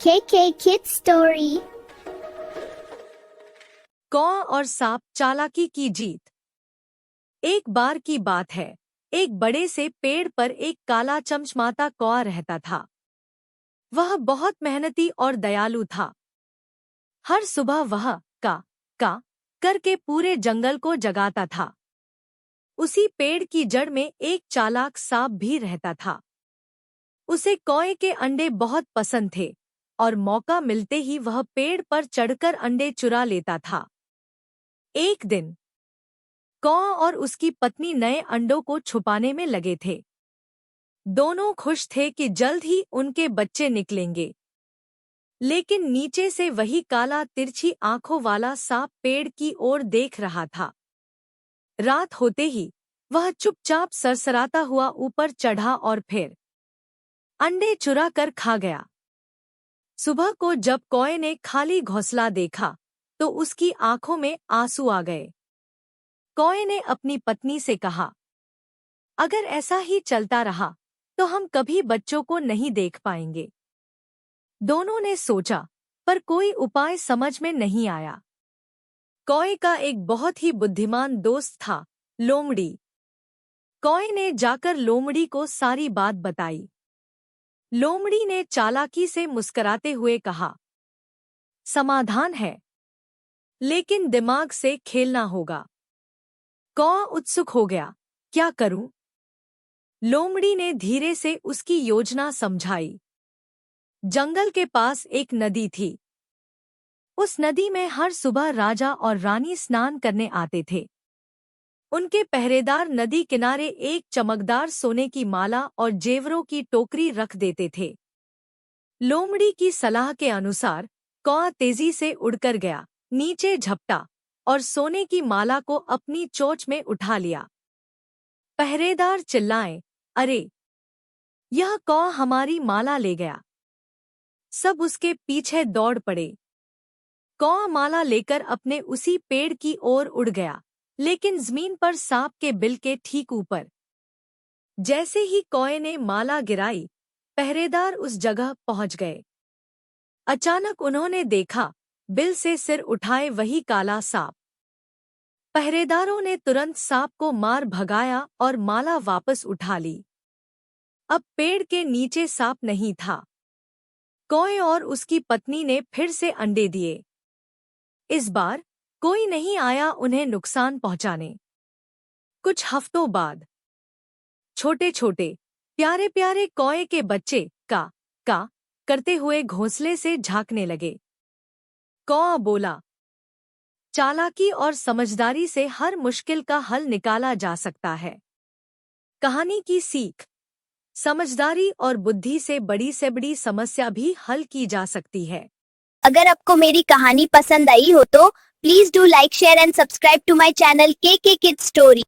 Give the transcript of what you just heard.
KK Kids Story। कौआ और सांप चालाकी की जीत। एक बार की बात है, एक बड़े से पेड़ पर एक काला चमचमाता कौआ रहता था। वह बहुत मेहनती और दयालु था। हर सुबह वह का करके पूरे जंगल को जगाता था। उसी पेड़ की जड़ में एक चालाक सांप भी रहता था। उसे कौए के अंडे बहुत पसंद थे और मौका मिलते ही वह पेड़ पर चढ़कर अंडे चुरा लेता था। एक दिन कौआ और उसकी पत्नी नए अंडों को छुपाने में लगे थे। दोनों खुश थे कि जल्द ही उनके बच्चे निकलेंगे। लेकिन नीचे से वही काला तिरछी आंखों वाला सांप पेड़ की ओर देख रहा था। रात होते ही वह चुपचाप सरसराता हुआ ऊपर चढ़ा और फिर अंडे चुरा कर खा गया। सुबह को जब कौए ने खाली घोंसला देखा तो उसकी आंखों में आंसू आ गए। कौए ने अपनी पत्नी से कहा, अगर ऐसा ही चलता रहा तो हम कभी बच्चों को नहीं देख पाएंगे। दोनों ने सोचा, पर कोई उपाय समझ में नहीं आया। कौए का एक बहुत ही बुद्धिमान दोस्त था, लोमड़ी। कौए ने जाकर लोमड़ी को सारी बात बताई। लोमड़ी ने चालाकी से मुस्कुराते हुए कहा, समाधान है, लेकिन दिमाग से खेलना होगा। कौआ उत्सुक हो गया, क्या करूं? लोमड़ी ने धीरे से उसकी योजना समझाई। जंगल के पास एक नदी थी। उस नदी में हर सुबह राजा और रानी स्नान करने आते थे। उनके पहरेदार नदी किनारे एक चमकदार सोने की माला और जेवरों की टोकरी रख देते थे। लोमड़ी की सलाह के अनुसार कौआ तेजी से उड़कर गया, नीचे झपटा और सोने की माला को अपनी चोंच में उठा लिया। पहरेदार चिल्लाए, अरे, यह कौआ हमारी माला ले गया। सब उसके पीछे दौड़ पड़े। कौआ माला लेकर अपने उसी पेड़ की ओर उड़ गया, लेकिन जमीन पर सांप के बिल के ठीक ऊपर। जैसे ही कौए ने माला गिराई, पहरेदार उस जगह पहुंच गए। अचानक उन्होंने देखा, बिल से सिर उठाए वही काला सांप। पहरेदारों ने तुरंत सांप को मार भगाया और माला वापस उठा ली। अब पेड़ के नीचे सांप नहीं था। कौए और उसकी पत्नी ने फिर से अंडे दिए। इस बार कोई नहीं आया उन्हें नुकसान पहुंचाने। कुछ हफ्तों बाद छोटे छोटे प्यारे प्यारे कौए के बच्चे का करते हुए घोंसले से झांकने लगे। कौआ बोला, चालाकी और समझदारी से हर मुश्किल का हल निकाला जा सकता है। कहानी की सीख, समझदारी और बुद्धि से बड़ी समस्या भी हल की जा सकती है। अगर आपको मेरी कहानी पसंद आई हो तो please do like share and subscribe to my channel KK Kids Story।